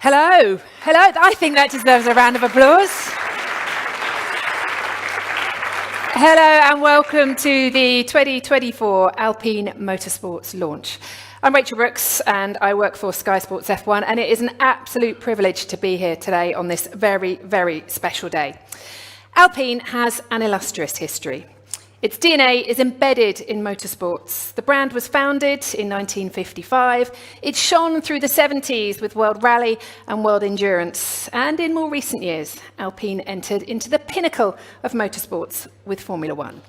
Hello. I think that deserves a round of applause. Hello and welcome to the 2024 Alpine Motorsports launch. I'm Rachel Brooks and I work for Sky Sports F1, and it is an absolute privilege to be here today on this very, very special day. Alpine has an illustrious history. Its DNA is embedded in motorsports. The brand was founded in 1955. It shone through the 70s with World Rally and World Endurance. And in more recent years, Alpine entered into the pinnacle of motorsports with Formula One.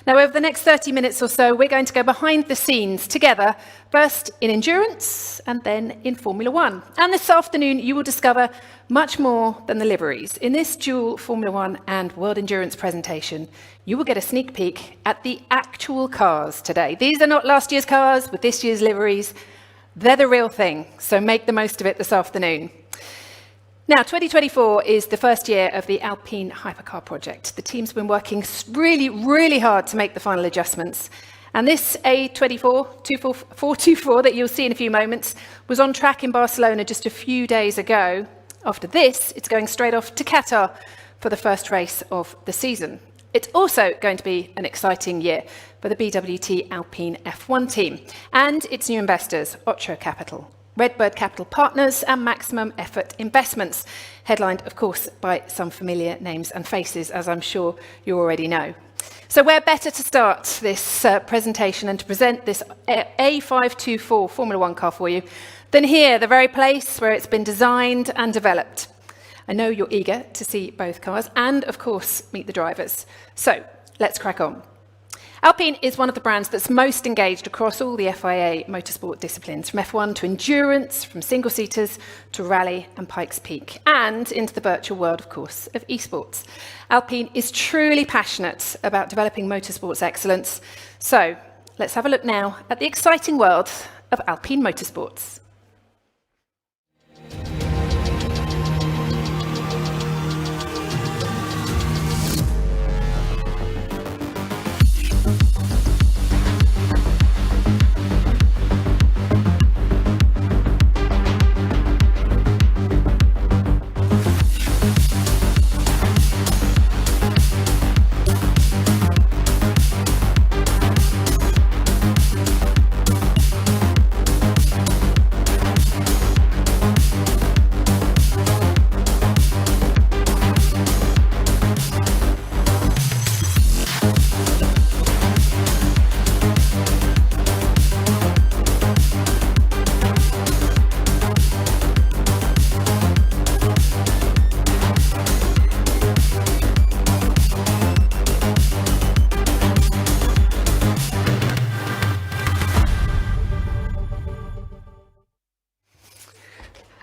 Now, over the next 30 minutes or so, we're going to go behind the scenes together, first in endurance and then in Formula One. And this afternoon, you will discover much more than the liveries. In this dual Formula One and World Endurance presentation, you will get a sneak peek at the actual cars today. These are not last year's cars with this year's liveries. They're the real thing, so make the most of it this afternoon. Now, 2024 is the first year of the Alpine Hypercar project. The team's been working really, really hard to make the final adjustments. And this A424 that you'll see in a few moments was on track in Barcelona just a few days ago. After this, it's going straight off to Qatar for the first race of the season. It's also going to be an exciting year for the BWT Alpine F1 team and its new investors, Otro Capital, Redbird Capital Partners and Maximum Effort Investments, headlined, of course, by some familiar names and faces, as I'm sure you already know. So where better to start this presentation and to present this A524 Formula One car for you than here, the very place where it's been designed and developed. I know you're eager to see both cars and, of course, meet the drivers. So let's crack on. Alpine is one of the brands that's most engaged across all the FIA motorsport disciplines, from F1 to endurance, from single-seaters to rally and Pikes Peak, and into the virtual world, of course, of esports. Alpine is truly passionate about developing motorsports excellence. So let's have a look now at the exciting world of Alpine Motorsports.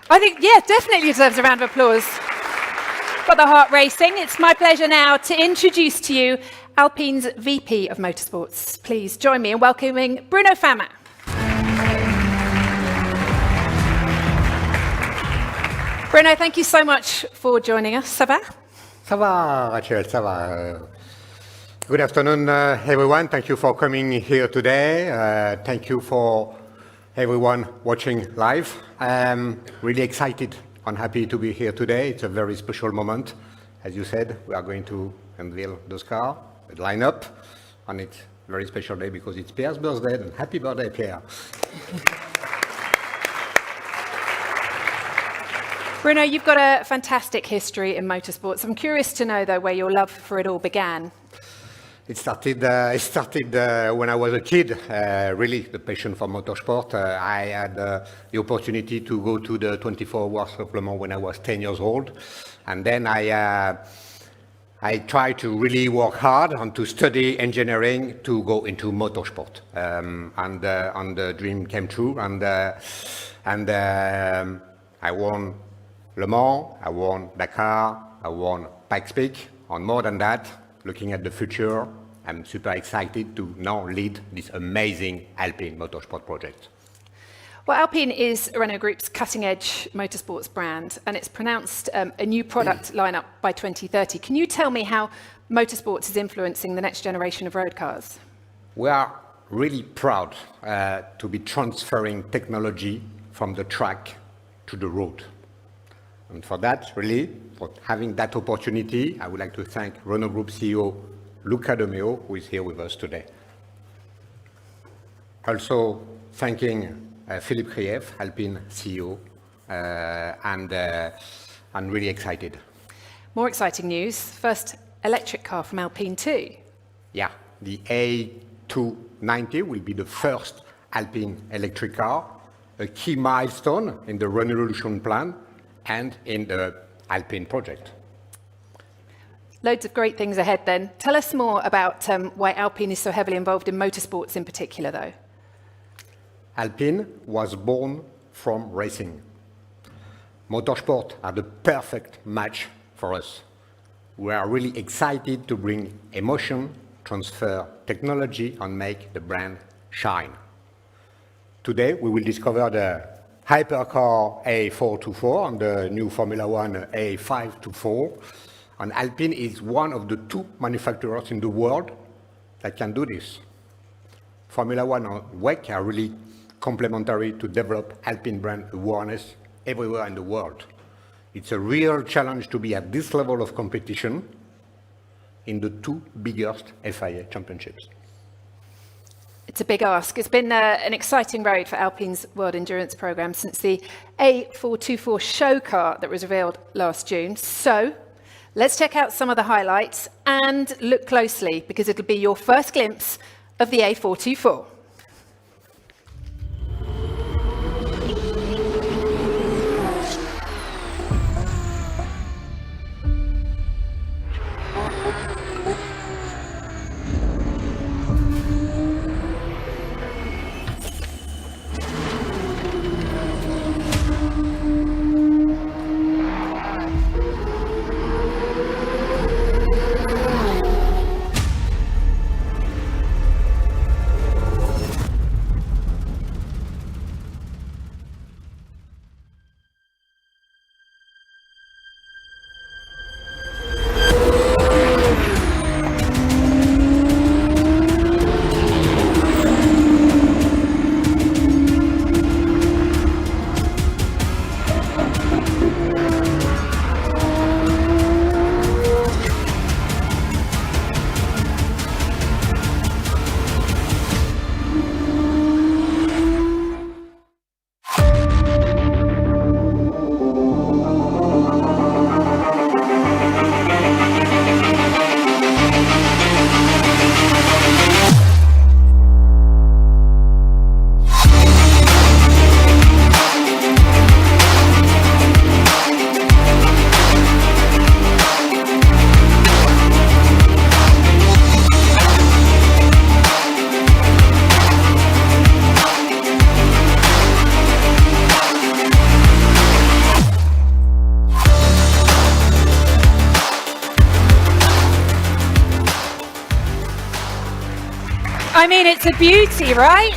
I think, yeah, definitely deserves a round of applause for the heart racing. It's my pleasure now to introduce to you Alpine's VP of Motorsports. Please join me in welcoming Bruno Fama. Bruno, thank you so much for joining us. Ça va? Ça va, Rachel, ça va. Good afternoon, everyone. Thank you for coming here today. Thank you for everyone watching live. I'm really excited and happy to be here today. It's a very special moment. As you said, we are going to unveil those cars, the lineup, and it's a very special day because it's Pierre's birthday, and happy birthday, Pierre. Bruno, you've got a fantastic history in motorsports. I'm curious to know, though, where your love for it all began. It started when I was a kid, really, the passion for motorsport. I had the opportunity to go to the 24 Hours of Le Mans when I was 10 years old. And then I tried to really work hard and to study engineering to go into motorsport. And the dream came true. And I won Le Mans, I won Dakar, I won Pikes Peak. And more than that, looking at the future, I'm super excited to now lead this amazing Alpine Motorsport project. Well, Alpine is Renault Group's cutting-edge motorsports brand, and it's pronounced a new product lineup by 2030. Can you tell me how motorsports is influencing the next generation of road cars? We are really proud to be transferring technology from the track to the road. And for that, really, for having that opportunity, I would like to thank Renault Group CEO Luca De Meo, who is here with us today. Also thanking Philippe Krief, Alpine CEO, and I'm really excited. More exciting news. First electric car from Alpine too. Yeah, the A290 will be the first Alpine electric car, a key milestone in the Renaulution plan and in the Alpine project. Loads of great things ahead then. Tell us more about why Alpine is so heavily involved in motorsports in particular though. Alpine was born from racing. Motorsport are the perfect match for us. We are really excited to bring emotion, transfer technology, and make the brand shine. Today, we will discover the Hypercar A424 and the new Formula One A524. And Alpine is one of the 2 manufacturers in the world that can do this. Formula One and WEC are really complementary to develop Alpine brand awareness everywhere in the world. It's a real challenge to be at this level of competition in the 2 biggest FIA championships. It's a big ask. It's been an exciting road for Alpine's World Endurance Programme since the A424 show car that was revealed last June. So let's check out some of the highlights and look closely because it'll be your first glimpse of the A424. I mean, it's a beauty, right?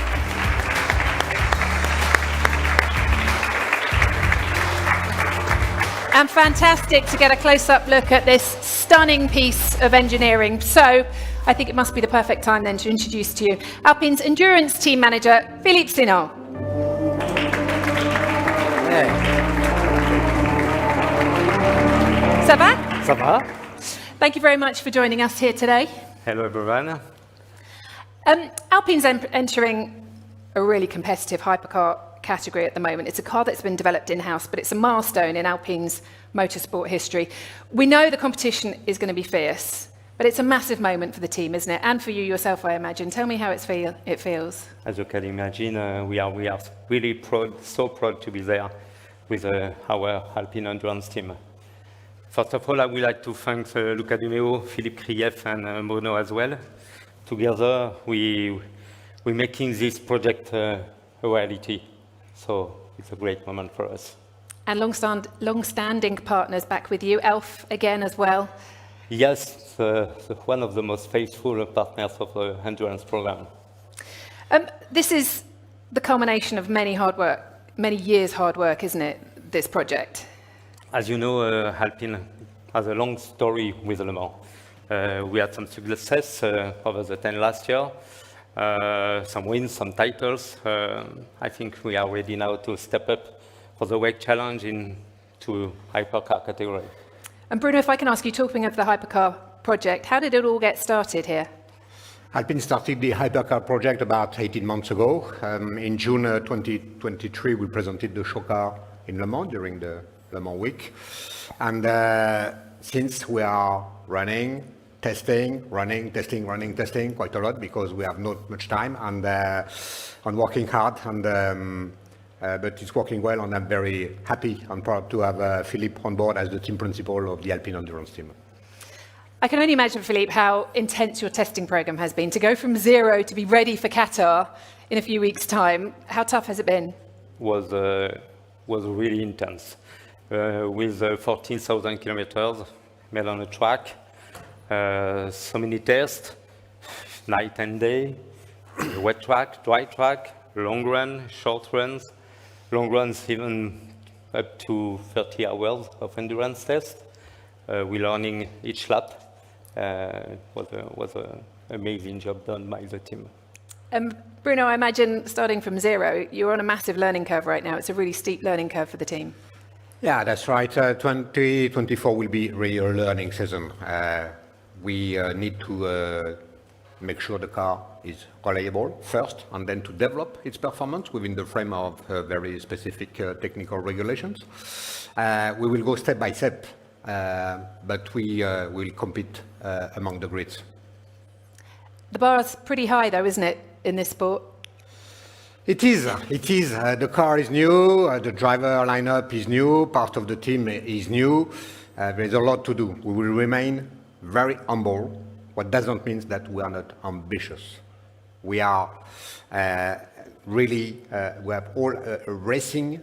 And fantastic to get a close-up look at this stunning piece of engineering. So I think it must be the perfect time then to introduce to you Alpine's endurance team manager, Philippe Sinon. Hey. Ça va? Ça va? Thank you very much for joining us here today. Hello, everyone. Alpine's entering a really competitive hypercar category at the moment. It's a car that's been developed in-house, but it's a milestone in Alpine's motorsport history. We know the competition is going to be fierce, but it's a massive moment for the team, isn't it? And for you yourself, I imagine. Tell me how it feels. As you can imagine, we are really proud, so proud to be there with our Alpine endurance team. First of all, I would like to thank Luca De Meo, Philippe Krief, and Bruno as well. Together, we're making this project a reality. So it's a great moment for us. And long-standing partners back with you, Elf again as well. Yes, one of the most faithful partners of the endurance program. This is the culmination of many years hard work, isn't it, this project? As you know, Alpine has a long story with Le Mans. We had some success over the 10 last year, some wins, some titles. I think we are ready now to step up for the WEC Challenge in to hypercar category. And Bruno, if I can ask you, talking of the Hypercar project, how did it all get started here? Alpine started the Hypercar project about 18 months ago. In June 2023, we presented the show car in Le Mans during the Le Mans week. And since we are running, testing quite a lot because we have not much time and working hard. But it's working well, and I'm very happy and proud to have Philippe on board as the team principal of the Alpine Endurance team. I can only imagine, Philippe, how intense your testing program has been. To go from zero to be ready for Qatar in a few weeks' time, how tough has it been? Was really intense. With 14,000 kilometers made on a track, so many tests, night and day, wet track, dry track, long run, short runs, long runs even up to 30 hours of endurance test. We're learning each lap. Was an amazing job done by the team. Bruno, I imagine starting from zero, you're on a massive learning curve right now. It's a really steep learning curve for the team. Yeah, that's right. 2024 will be really a learning season. We need to make sure the car is reliable first, and then to develop its performance within the frame of very specific technical regulations. We will go step by step, but we will compete among the grids. The bar's pretty high, though, isn't it, in this sport? It is. The car is new, the driver lineup is new, part of the team is new. There's a lot to do. We will remain very humble, what doesn't mean that we are not ambitious. We are we have all a racing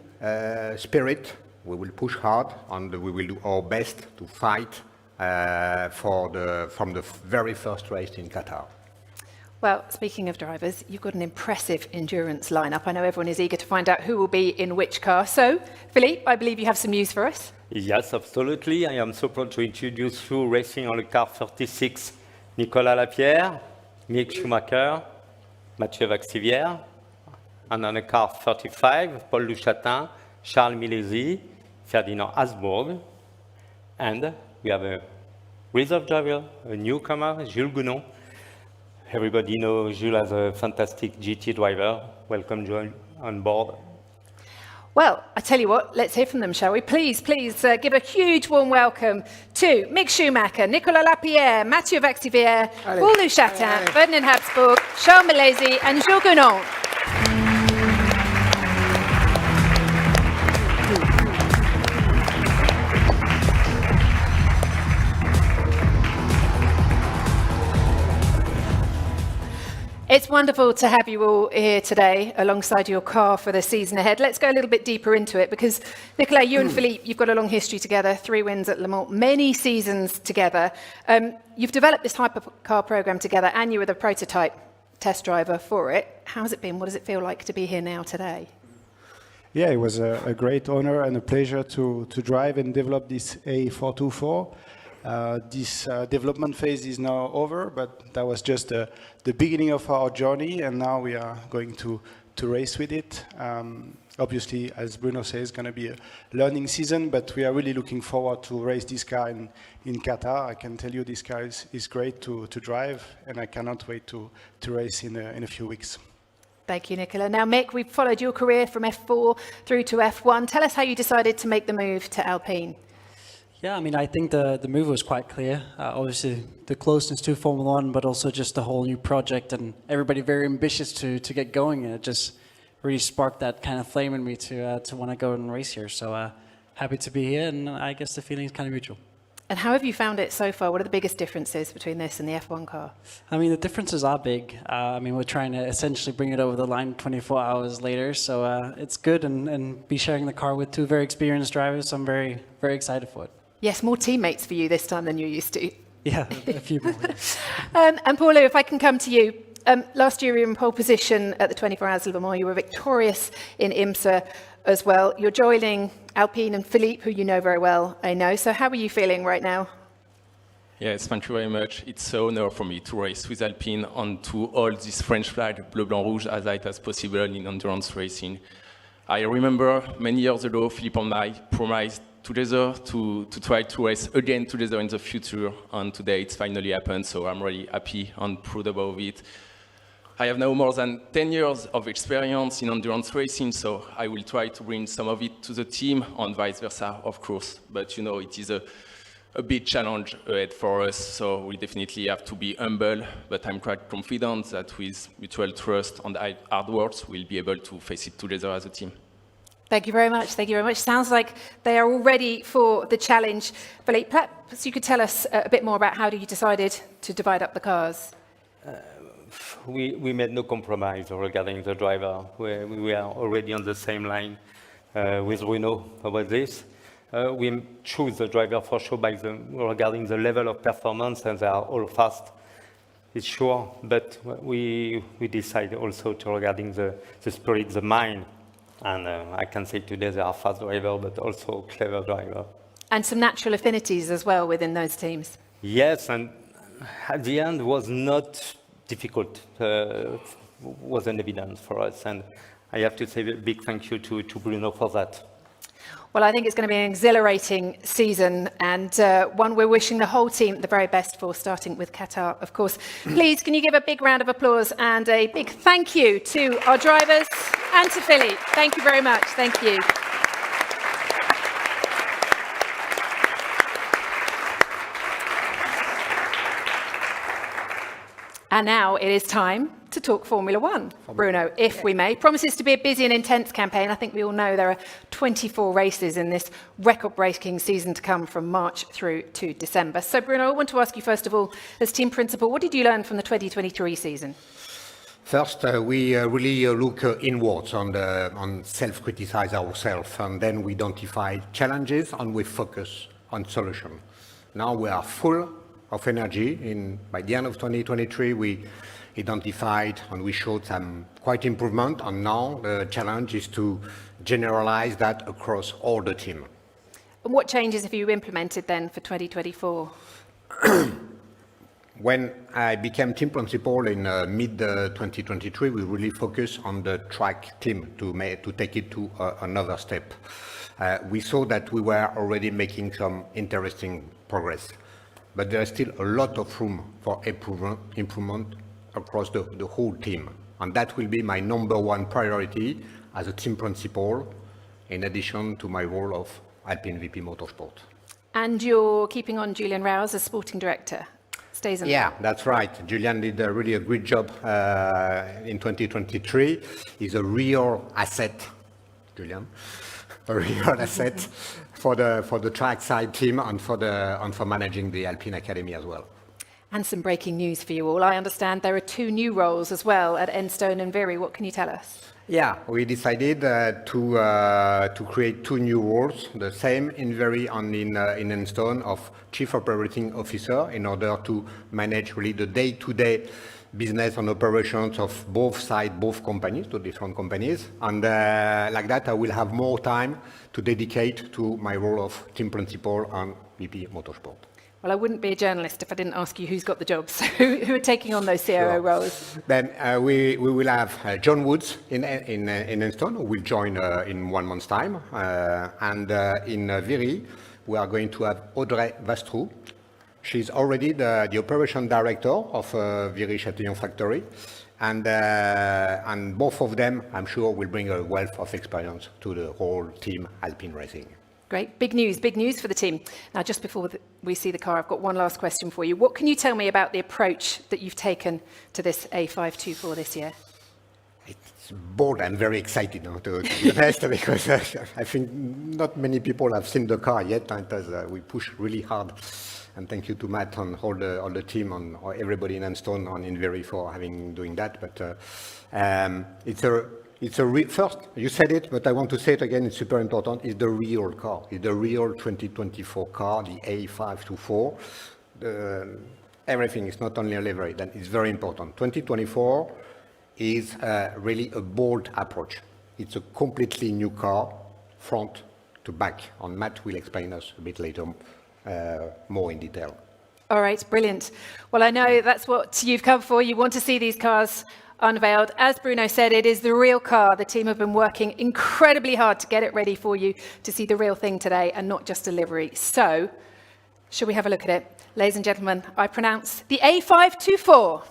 spirit. We will push hard, and we will do our best to fight from the very first race in Qatar. Well, speaking of drivers, you've got an impressive endurance lineup. I know everyone is eager to find out who will be in which car. So, Philippe, I believe you have some news for us. Yes, absolutely. I am so proud to introduce you racing on the car 36, Nicolas Lapierre, Mick Schumacher, Mathieu Vaxivière, and on the car 35, Paul Duchatin, Charles Milesi, Ferdinand Asbourg, and we have a reserve driver, a newcomer, Jules Gounon. Everybody knows Jules as a fantastic GT driver. Welcome, Jules, on board. Well, I tell you what, let's hear from them, shall we? Please give a huge warm welcome to Mick Schumacher, Nicolas Lapierre, Mathieu Vaxivière, Paul Duchatin, Ferdinand Habsburg, Charles Milesi, and Jules Gounon. It's wonderful to have you all here today alongside your car for the season ahead. Let's go a little bit deeper into it because, Nicolas, you and Philippe, you've got a long history together, 3 wins at Le Mans, many seasons together. You've developed this Hypercar program together and you were the prototype test driver for it. How's it been? What does it feel like to be here now today? Yeah, it was a great honor and a pleasure to drive and develop this A424. This development phase is now over, but that was just the beginning of our journey, and now we are going to race with it. Obviously, as Bruno says, it's going to be a learning season, but we are really looking forward to race this car in Qatar. I can tell you this car is great to drive, and I cannot wait to race in a few weeks. Thank you, Nicolas. Now, Mick, we've followed your career from F4 through to F1. Tell us how you decided to make the move to Alpine. Yeah, I mean, I think the move was quite clear. Obviously, the closeness to Formula One, but also just a whole new project and everybody very ambitious to get going. And it just really sparked that kind of flame in me to want to go and race here. So happy to be here, and I guess the feeling is kind of mutual. And how have you found it so far? What are the biggest differences between this and the F1 car? I mean, the differences are big. I mean, we're trying to essentially bring it over the line 24 hours later. So it's good and be sharing the car with 2 very experienced drivers. So I'm very, very excited for it. Yes, more teammates for you this time than you used to. Yeah, a few more. And Paulo, if I can come to you. Last year you were in pole position at the 24 Hours of Le Mans. You were victorious in IMSA as well. You're joining Alpine and Philippe, who you know very well, I know. So how are you feeling right now? Yes, thank you very much. It's an honor for me to race with Alpine and to hold this French flag, Bleu, Blanc, Rouge, as light as possible in endurance racing. I remember many years ago, Philippe and I promised together to try to race again together in the future. And today it's finally happened, so I'm really happy and proud about it. I have now more than 10 years of experience in endurance racing, so I will try to bring some of it to the team and vice versa, of course. But you know, it is a big challenge ahead for us, so we definitely have to be humble, but I'm quite confident that with mutual trust and hard work, we'll be able to face it together as a team. Thank you very much. Thank you very much. Sounds like they are all ready for the challenge. Philippe, perhaps you could tell us a bit more about how you decided to divide up the cars. We made no compromise regarding the driver. We are already on the same line with Bruno about this. We choose the driver for sure regarding the level of performance, and they are all fast, it's sure. But we decide also regarding the spirit, the mind. And I can say today they are fast driver, but also clever driver. And some natural affinities as well within those teams. Yes, and at the end was not difficult, was an evidence for us. And I have to say a big thank you to Bruno for that. Well, I think it's going to be an exhilarating season, and one we're wishing the whole team the very best for, starting with Qatar, of course. Please, can you give a big round of applause and a big thank you to our drivers and to Philippe. Thank you very much. Thank you. And now it is time to talk Formula One. Bruno, if we may. Promises to be a busy and intense campaign. I think we all know there are 24 races in this record-breaking season to come from March through to December. So, Bruno, I want to ask you, first of all, as team principal, what did you learn from the 2023 season? First, we really look inwards on self-criticize ourselves, and then we identify challenges and we focus on solution. Now we are full of energy. By the end of 2023, we identified and we showed some quite improvement, and now the challenge is to generalize that across all the team. And what changes have you implemented then for 2024? When I became team principal in mid-2023, we really focused on the track team to take it to another step. We saw that we were already making some interesting progress, but there is still a lot of room for improvement across the whole team. And that will be my number one priority as a team principal, in addition to my role of Alpine VP Motorsport. And you're keeping on Julian Rouse as sporting director? Stays in Yeah, that's right. Julian did really a great job in 2023. He's a real asset, Julian, a real asset for the trackside team and for managing the Alpine Academy as well. And some breaking news for you all. I understand there are 2 new roles as well at Enstone and Viry. What can you tell us? Yeah, we decided to create 2 new roles, the same in Viry and in Enstone, of Chief Operating Officer, in order to manage really the day-to-day business and operations of both sides, both companies, 2 different companies. And like that, I will have more time to dedicate to my role of team principal and VP Motorsport. Well, I wouldn't be a journalist if I didn't ask you who's got the jobs, who are taking on those CRO roles. Then we will have John Woods in Enstone, who will join in 1 month's time. And in Viry, we are going to have Audrey Vastrou. She's already the operation director of Viry Châtillon factory. And both of them, I'm sure, will bring a wealth of experience to the whole team Alpine Racing. Great. Big news for the team. Now, just before we see the car, I've got one last question for you. What can you tell me about the approach that you've taken to this A524 this year? It's bold and very excited to be honest, because I think not many people have seen the car yet, and we push really hard. And thank you to Matt and all the team and everybody in Enstone and in Viry for doing that. But first, you said it, but I want to say it again, it's super important, it's the real car. It's the real 2024 car, the A524. Everything is not only a livery, then it's very important. 2024 is really a bold approach. It's a completely new car, front to back. And Matt will explain us a bit later more in detail. All right, brilliant. Well, I know that's what you've come for. You want to see these cars unveiled. As Bruno said, it is the real car. The team have been working incredibly hard to get it ready for you to see the real thing today and not just a livery. So, shall we have a look at it? Ladies and gentlemen, I pronounce the A524.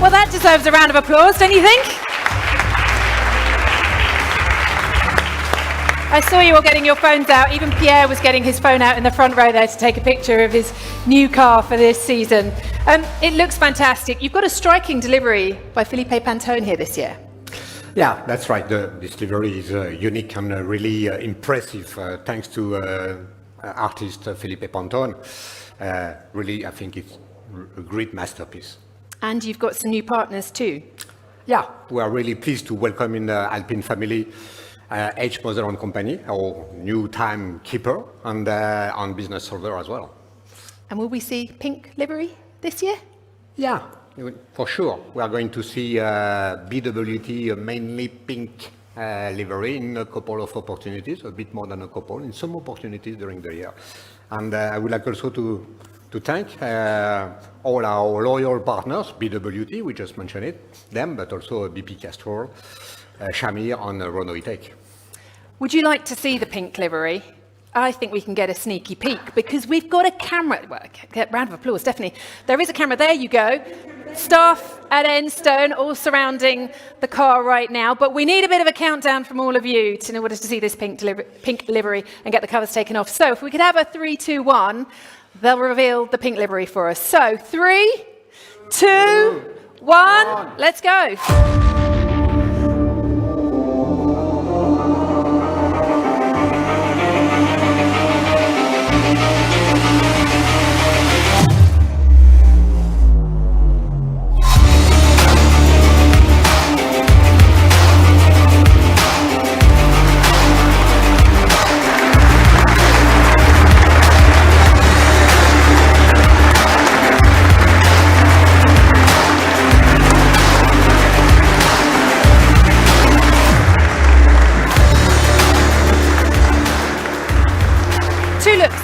Well, that deserves a round of applause, don't you think? I saw you all getting your phones out. Even Pierre was getting his phone out in the front row there to take a picture of his new car for this season. It looks fantastic. You've got a striking delivery by Felipe Pantone here this year. Yeah, that's right. This livery is unique and really impressive, thanks to artist Felipe Pantone. Really, I think it's a great masterpiece. And you've got some new partners too. Yeah, we are really pleased to welcome in the Alpine family H. Moser & Company, our new timekeeper and on business solver as well. And will we see pink livery this year? Yeah, for sure. We are going to see BWT mainly pink livery in a couple of opportunities, a bit more than a couple, in some opportunities during the year. And I would like also to thank all our loyal partners, BWT, we just mentioned them, but also BP Castrol, Shamir and Renault E-Tech. Would you like to see the pink livery? I think we can get a sneaky peek because we've got a camera. Well, get a round of applause, definitely. There is a camera. There you go. Staff at Enstone all surrounding the car right now. But we need a bit of a countdown from all of you in order to see this pink livery and get the covers taken off. So if we could have a 3, 2, 1, they'll reveal the pink livery for us. So 3, 2, 1, let's go.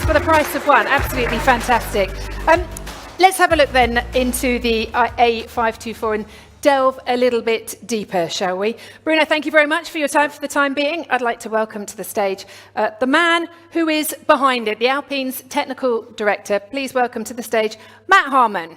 For the price of one, absolutely fantastic. Let's have a look then into the A524 and delve a little bit deeper, shall we? Bruno, thank you very much for your time for the time being. I'd like to welcome to the stage the man who is behind it, the Alpine's technical director. Please welcome to the stage, Matt Harmon.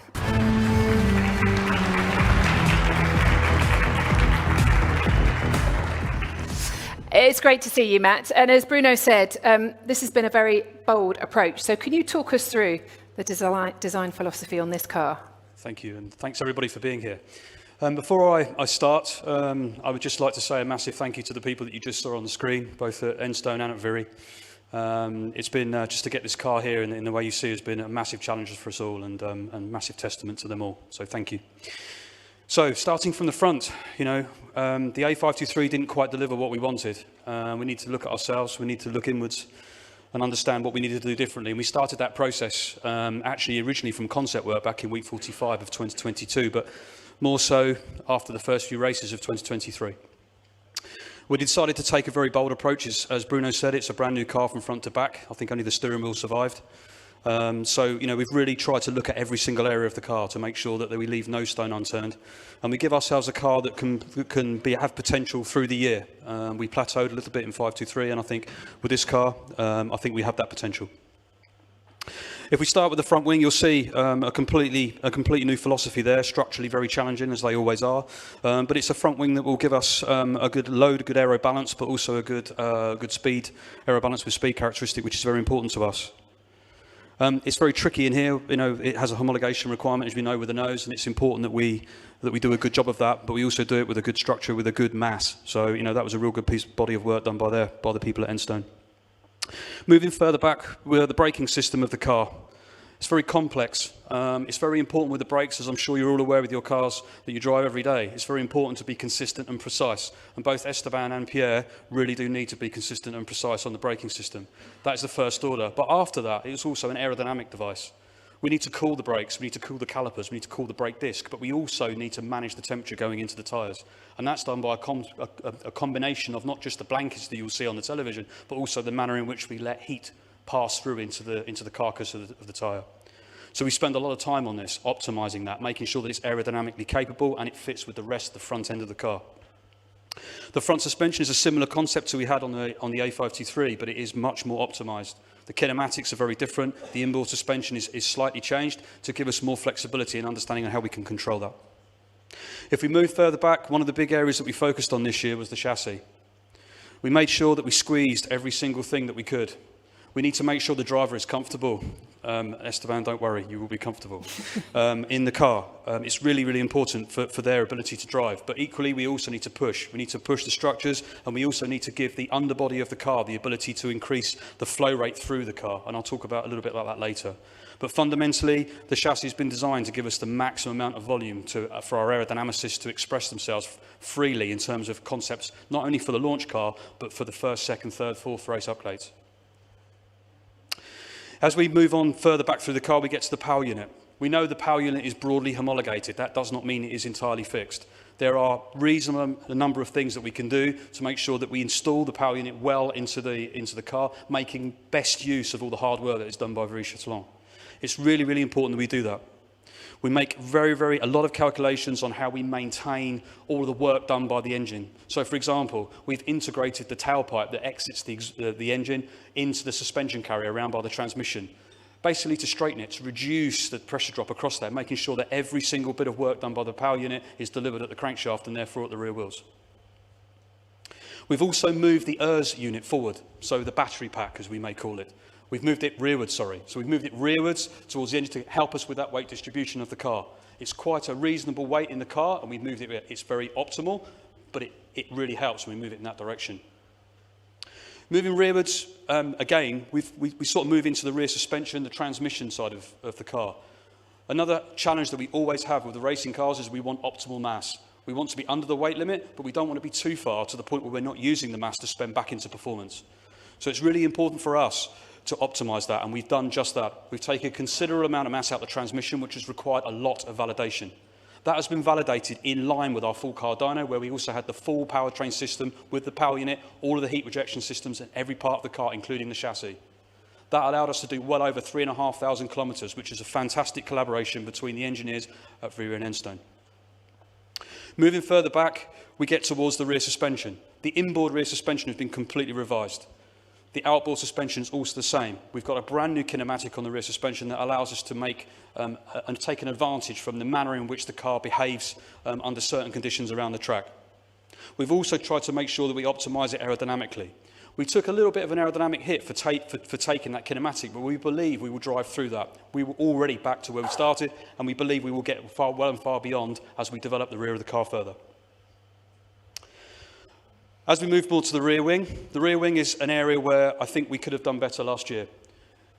It's great to see you, Matt. And as Bruno said, this has been a very bold approach. So can you talk us through the design philosophy on this car? Thank you, and thanks everybody for being here. Before I start, I would just like to say a massive thank you to the people that you just saw on the screen, both at Enstone and at Viry. It's been, just to get this car here in the way you see, has been a massive challenge for us all and massive testament to them all. So thank you. So starting from the front, you know, the A523 didn't quite deliver what we wanted. We need to look at ourselves, we need to look inwards and understand what we needed to do differently. And we started that process actually originally from concept work back in week 45 of 2022, but more so after the first few races of 2023. We decided to take a very bold approach. As Bruno said, it's a brand new car from front to back. I think only the steering wheel survived. So, we've really tried to look at every single area of the car to make sure that we leave no stone unturned. And we give ourselves a car that can have potential through the year. We plateaued a little bit in 523, and I think with this car, I think we have that potential. If we start with the front wing, you'll see a completely new philosophy there, structurally very challenging, as they always are. But it's a front wing that will give us a good load, a good aero balance, but also a good speed, aero balance with speed characteristic, which is very important to us. It's very tricky in here. It has a homologation requirement, as we know, with the nose, and it's important that we do a good job of that. But we also do it with a good structure, with a good mass. So that was a real good body of work done by the people at Enstone. Moving further back, with the braking system of the car. It's very complex. It's very important with the brakes, as I'm sure you're all aware with your cars that you drive every day. It's very important to be consistent and precise. And both Esteban and Pierre really do need to be consistent and precise on the braking system. That is the first order. But after that, it's also an aerodynamic device. We need to cool the brakes, we need to cool the calipers, we need to cool the brake disc, but we also need to manage the temperature going into the tyres. And that's done by a combination of not just the blankets that you'll see on the television, but also the manner in which we let heat pass through into the carcass of the tyre. So we spend a lot of time on this, optimising that, making sure that it's aerodynamically capable and it fits with the rest of the front end of the car. The front suspension is a similar concept to we had on the A523, but it is much more optimised. The kinematics are very different. The inboard suspension is slightly changed to give us more flexibility and understanding on how we can control that. If we move further back, one of the big areas that we focused on this year was the chassis. We made sure that we squeezed every single thing that we could. We need to make sure the driver is comfortable. Esteban, don't worry, you will be comfortable in the car. It's really, really important for their ability to drive. But equally, we also need to push. We need to push the structures, and we also need to give the underbody of the car the ability to increase the flow rate through the car. And I'll talk about a little bit about that later. But fundamentally, the chassis has been designed to give us the maximum amount of volume for our aerodynamicists to express themselves freely in terms of concepts, not only for the launch car, but for the first, second, third, fourth race upgrades. As we move on further back through the car, we get to the power unit. We know the power unit is broadly homologated. That does not mean it is entirely fixed. There are a number of things that we can do to make sure that we install the power unit well into the car, making best use of all the hard work that is done by Viry-Châtillon. It's really, really important that we do that. We make a lot of calculations on how we maintain all of the work done by the engine. So, for example, we've integrated the tailpipe that exits the engine into the suspension carrier around by the transmission, basically to straighten it, to reduce the pressure drop across there, making sure that every single bit of work done by the power unit is delivered at the crankshaft and therefore at the rear wheels. We've also moved the ERS unit forward, so the battery pack, as we may call it. We've moved it rearwards, So we've moved it rearwards towards the engine to help us with that weight distribution of the car. It's quite a reasonable weight in the car, and we've moved it. It's very optimal, but it really helps when we move it in that direction. Moving rearwards, again, we sort of move into the rear suspension, the transmission side of the car. Another challenge that we always have with the racing cars is we want optimal mass. We want to be under the weight limit, but we don't want to be too far to the point where we're not using the mass to spend back into performance. So it's really important for us to optimise that, and we've done just that. We've taken a considerable amount of mass out of the transmission, which has required a lot of validation. That has been validated in line with our full car dyno, where we also had the full powertrain system with the power unit, all of the heat rejection systems in every part of the car, including the chassis. That allowed us to do well over 3,500 kilometres, which is a fantastic collaboration between the engineers at Viry and Enstone. Moving further back, we get towards the rear suspension. The inboard rear suspension has been completely revised. The outboard suspension is also the same. We've got a brand new kinematic on the rear suspension that allows us to make and take an advantage from the manner in which the car behaves under certain conditions around the track. We've also tried to make sure that we optimise it aerodynamically. We took a little bit of an aerodynamic hit for taking that kinematic, but we believe we will drive through that. We were already back to where we started, and we believe we will get well and far beyond as we develop the rear of the car further. As we move more to the rear wing is an area where I think we could have done better last year.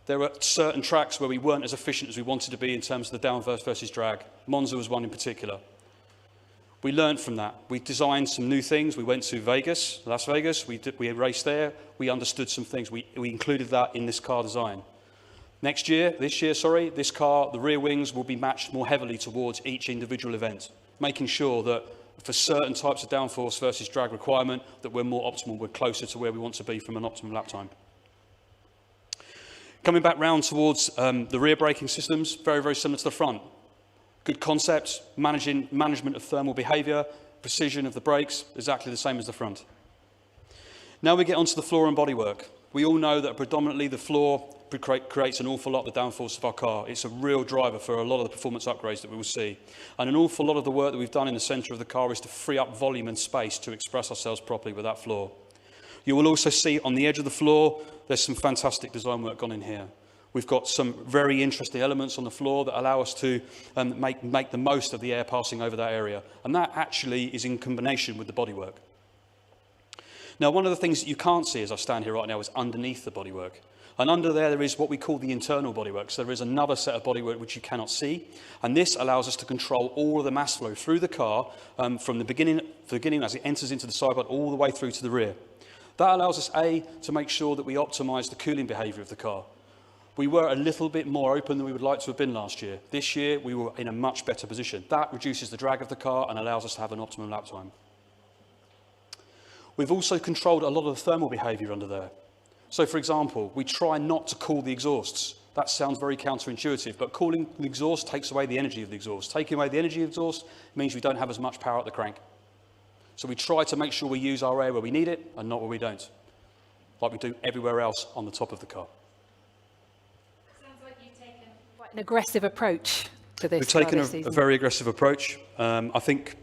There were certain tracks where we weren't as efficient as we wanted to be in terms of the down versus drag. Monza was one in particular. We learned from that. We designed some new things. We went to Vegas, Las Vegas. We raced there. We understood some things. We included that in this car design. This year, this car, the rear wings will be matched more heavily towards each individual event, making sure that for certain types of downforce versus drag requirement, that we're more optimal, we're closer to where we want to be from an optimal lap time. Coming back round towards the rear braking systems, very, very similar to the front. Good concept, management of thermal behaviour, precision of the brakes, exactly the same as the front. Now we get onto the floor and bodywork. We all know that predominantly the floor creates an awful lot of the downforce of our car. It's a real driver for a lot of the performance upgrades that we will see. And an awful lot of the work that we've done in the centre of the car is to free up volume and space to express ourselves properly with that floor. You will also see on the edge of the floor, there's some fantastic design work gone in here. We've got some very interesting elements on the floor that allow us to make the most of the air passing over that area. And that actually is in combination with the bodywork. Now, one of the things that you can't see as I stand here right now is underneath the bodywork. And under there is what we call the internal bodywork. So there is another set of bodywork which you cannot see. And this allows us to control all of the mass flow through the car from the beginning as it enters into the sidepod all the way through to the rear. That allows us, to make sure that we optimise the cooling behaviour of the car. We were a little bit more open than we would like to have been last year. This year, we were in a much better position. That reduces the drag of the car and allows us to have an optimum lap time. We've also controlled a lot of the thermal behaviour under there. So, for example, we try not to cool the exhausts. That sounds very counterintuitive, but cooling the exhaust takes away the energy of the exhaust. Taking away the energy of the exhaust means we don't have as much power at the crank. So we try to make sure we use our air where we need it and not where we don't, like we do everywhere else on the top of the car. An aggressive approach to this. We've taken a very aggressive approach. I think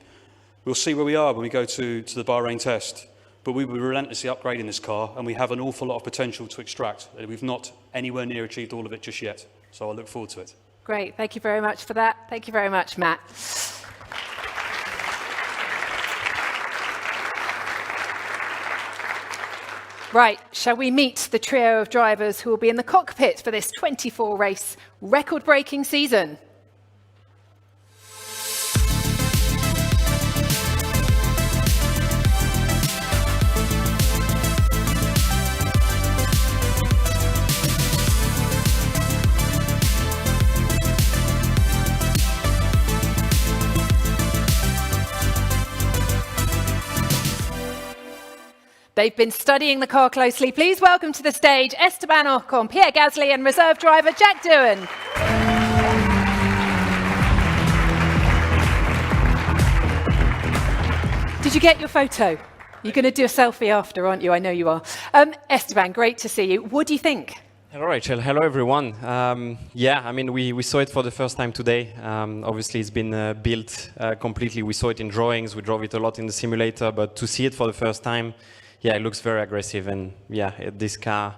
we'll see where we are when we go to the Bahrain test. But we will be relentlessly upgrading this car, and we have an awful lot of potential to extract. We've not anywhere near achieved all of it just yet. So I look forward to it. Great. Thank you very much for that. Thank you very much, Matt. Right, shall we meet the trio of drivers who will be in the cockpit for this 24-race record-breaking season? They've been studying the car closely. Please welcome to the stage Esteban Ocon, Pierre Gasly and reserve driver Jack Doohan. Did you get your photo? You're going to do a selfie after, aren't you? I know you are. Esteban, great to see you. What do you think? Hello, Rachel. Hello, everyone. Yeah, I mean, we saw it for the first time today. Obviously, it's been built completely. We saw it in drawings. We drove it a lot in the simulator. But to see it for the first time, yeah, it looks very aggressive. And yeah, this car,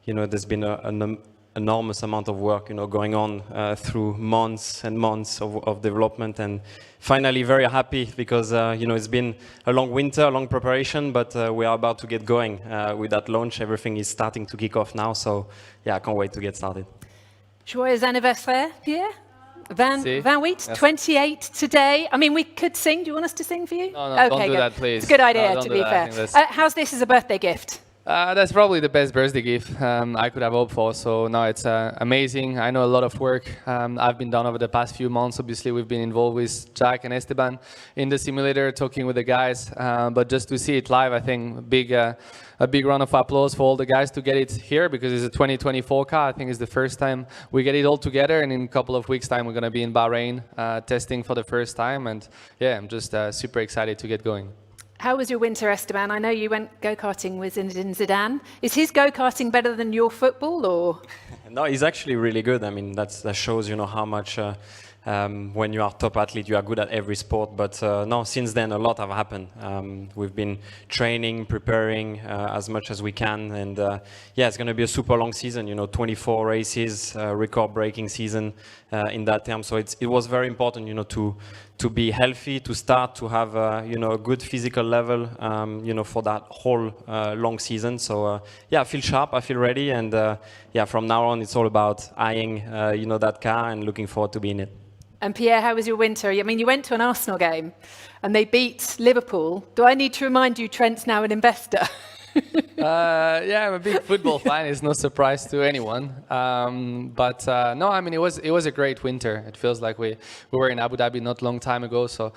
you know, there's been an enormous amount of work, you know, going on through months and months of development. And finally, very happy because, you know, it's been a long winter, a long preparation, but we are about to get going with that launch. Everything is starting to kick off now. So, yeah, I can't wait to get started. Joyeux anniversaire, Pierre. 28, 28 today. I mean, we could sing. Do you want us to sing for you? No, okay, don't do that, please. It's a good idea, no, to be fair. How's this as a birthday gift? That's probably the best birthday gift I could have hoped for. So no, it's amazing. I know a lot of work I've been done over the past few months. Obviously, we've been involved with Jack and Esteban in the simulator, talking with the guys. But just to see it live, I think a big round of applause for all the guys to get it here, because it's a 2024 car. I think it's the first time we get it all together, and in a couple of weeks' time, we're going to be in Bahrain testing for the first time. And yeah, I'm just super excited to get going. How was your winter, Esteban? I know you went go-karting with Zinedine Zidane. Is his go-karting better than your football, or? No, he's actually really good. I mean, that shows, you know, how much when you are top athlete, you are good at every sport. But no, since then, a lot have happened. We've been training, preparing as much as we can. And yeah, it's going to be a super long season, you know, 24 races, record-breaking season in that term. So it was very important, you know, to be healthy, to start to have, you know, a good physical level, you know, for that whole long season. So yeah, I feel sharp, I feel ready. And yeah, from now on, it's all about eyeing, you know, that car and looking forward to being in it. And Pierre, how was your winter? I mean, you went to an Arsenal game and they beat Liverpool. Do I need to remind you Trent's now an investor? Yeah, I'm a big football fan. It's no surprise to anyone. But no, I mean it was a great winter. It feels like we were in Abu Dhabi not long time ago, so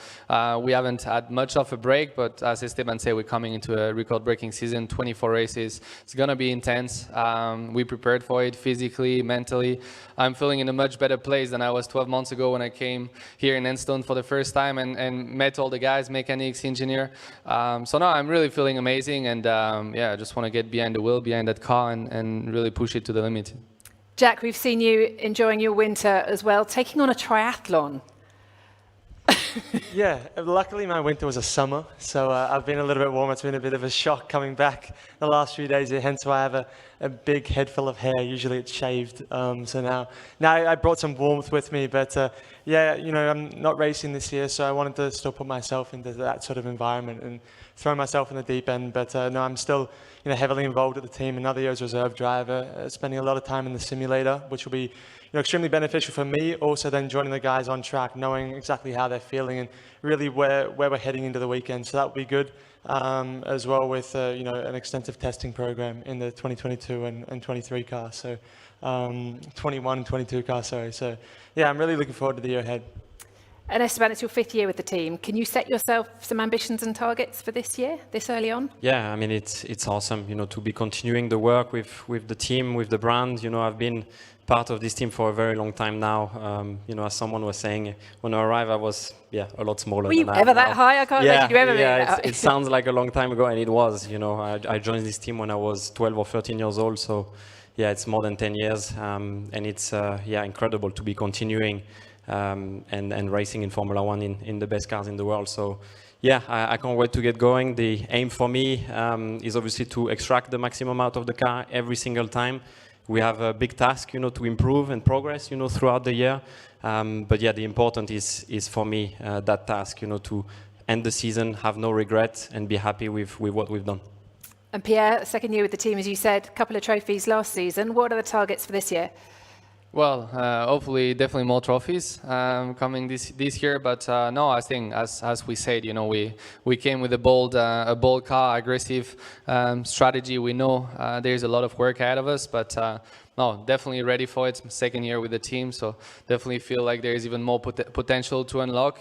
we haven't had much of a break. But as Esteban said, we're coming into a record-breaking season, 24 races. It's gonna be intense. We prepared for it physically, mentally. I'm feeling in a much better place than I was 12 months ago when I came here in Enstone for the first time and met all the guys, mechanics, engineer. So no, I'm really feeling amazing, and yeah, I just want to get behind the wheel, behind that car, and really push it to the limit. Jack, we've seen you enjoying your winter as well, taking on a triathlon. Yeah, luckily my winter was a summer, so I've been a little bit warmer. It's been a bit of a shock coming back the last few days here, hence why I have a big head full of hair. Usually it's shaved, so now I brought some warmth with me, but yeah, you know, I'm not racing this year, so I wanted to still put myself into that sort of environment and throw myself in the deep end. But no, I'm still, you know, heavily involved at the team. Another year as reserve driver, spending a lot of time in the simulator, which will be, you know, extremely beneficial for me. Also then joining the guys on track, knowing exactly how they're feeling and really where we're heading into the weekend. So that will be good, as well with, you know, an extensive testing program in the 2022 and 23 car. So 21 and 22 car, sorry. So yeah, I'm really looking forward to the year ahead. And Esteban, it's your 5th year with the team. Can you set yourself some ambitions and targets for this year, this early on? Yeah, I mean, it's awesome, you know, to be continuing the work with the team, with the brand. You know, I've been part of this team for a very long time now. You know, as someone was saying, when I arrived, I was, a lot smaller. Were you ever that high? I can't imagine you ever being that high. It sounds like a long time ago, and it was. You know, I joined this team when I was 12 or 13 years old, so yeah, it's more than 10 years, and it's incredible to be continuing and racing in Formula One in the best cars in the world. So yeah, I can't wait to get going. The aim for me is obviously to extract the maximum out of the car every single time. We have a big task, you know, to improve and progress, you know, throughout the year. But yeah, the important is for me that task, you know, to end the season, have no regret, and be happy with what we've done. And Pierre, 2nd year with the team, as you said, a couple of trophies last season. What are the targets for this year? Well, hopefully, definitely more trophies coming this year. But no, I think as we said, you know, we came with a bold car, aggressive strategy. We know there's a lot of work ahead of us, but no, definitely ready for it. 2nd year with the team, so definitely feel like there is even more potential to unlock.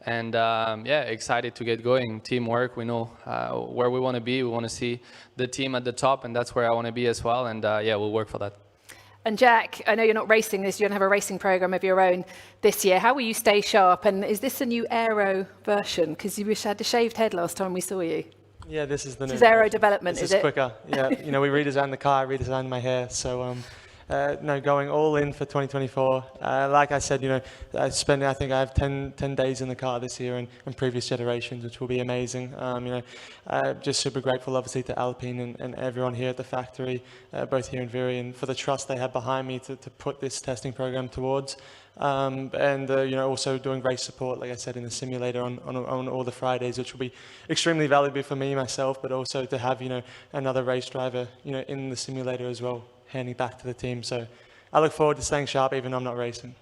And yeah, excited to get going. Teamwork, we know where we want to be. We want to see the team at the top, and that's where I want to be as well. And yeah, we'll work for that. And Jack, I know you're not racing this, you don't have a racing program of your own this year. How will you stay sharp? And is this a new aero version? Because you had a shaved head last time we saw you. Yeah, this is the new. This is aero development, this is it? quicker. Yeah, you know, we redesigned the car, redesigned my hair. So no, going all in for 2024. Like I said, you know, I think I have 10 days in the car this year and previous generations, which will be amazing. You know, just super grateful, obviously, to Alpine and everyone here at the factory, both here in Viri, and for the trust they had behind me to put this testing program towards. And you know, also doing race support, like I said, in the simulator on all the Fridays, which will be extremely valuable for me myself, but also to have, you know, another race driver, you know, in the simulator as well, handing back to the team. So I look forward to staying sharp even though I'm not racing.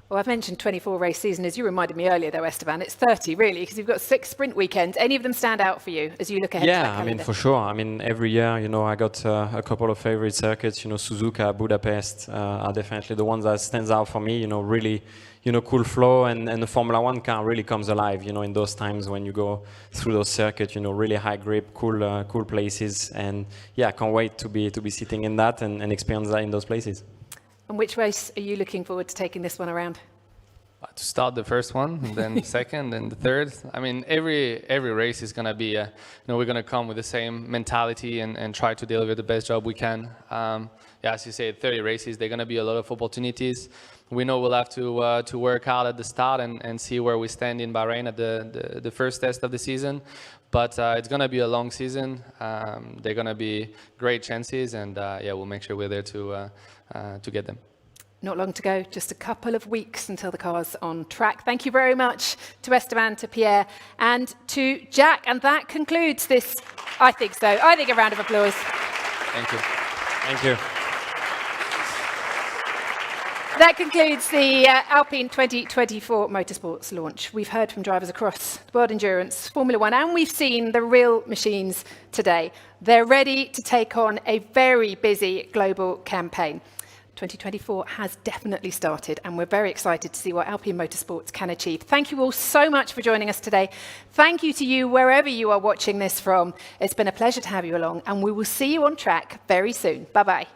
Well, I've mentioned 24 race season, as you reminded me earlier though, Esteban. It's 30 really, because you've got 6 sprint weekends. Any of them stand out for you as you look ahead to that calendar? I mean, for sure. I mean, every year, you know, I got a couple of favorite circuits. You know, Suzuka, Budapest are definitely the ones that stands out for me. You know, really, you know, cool flow, and the Formula One car really comes alive, you know, in those times when you go through those circuits, you know, really high grip, cool places. And yeah, I can't wait to be sitting in that and experience that in those places. And which race are you looking forward to taking this one around? To start the first one, and then second, and the third. I mean, every race is gonna be, you know, we're gonna come with the same mentality and try to deliver the best job we can. Yeah, as you said, 30 races. They're gonna be a lot of opportunities. We know we'll have to work hard at the start and see where we stand in Bahrain at the first test of the season. But it's gonna be a long season. They're gonna be great chances, and yeah, we'll make sure we're there to get them. Not long to go, just a couple of weeks until the car's on track. Thank you very much to Esteban, to Pierre, and to Jack. And that concludes this, I think so. I think a round of applause. Thank you. Thank you. That concludes the Alpine 2024 Motorsports launch. We've heard from drivers across World Endurance, Formula One, and we've seen the real machines today. They're ready to take on a very busy global campaign. 2024 has definitely started, and we're very excited to see what Alpine Motorsports can achieve. Thank you all so much for joining us today. Thank you to you wherever you are watching this from. It's been a pleasure to have you along, and we will see you on track very soon. Bye-bye.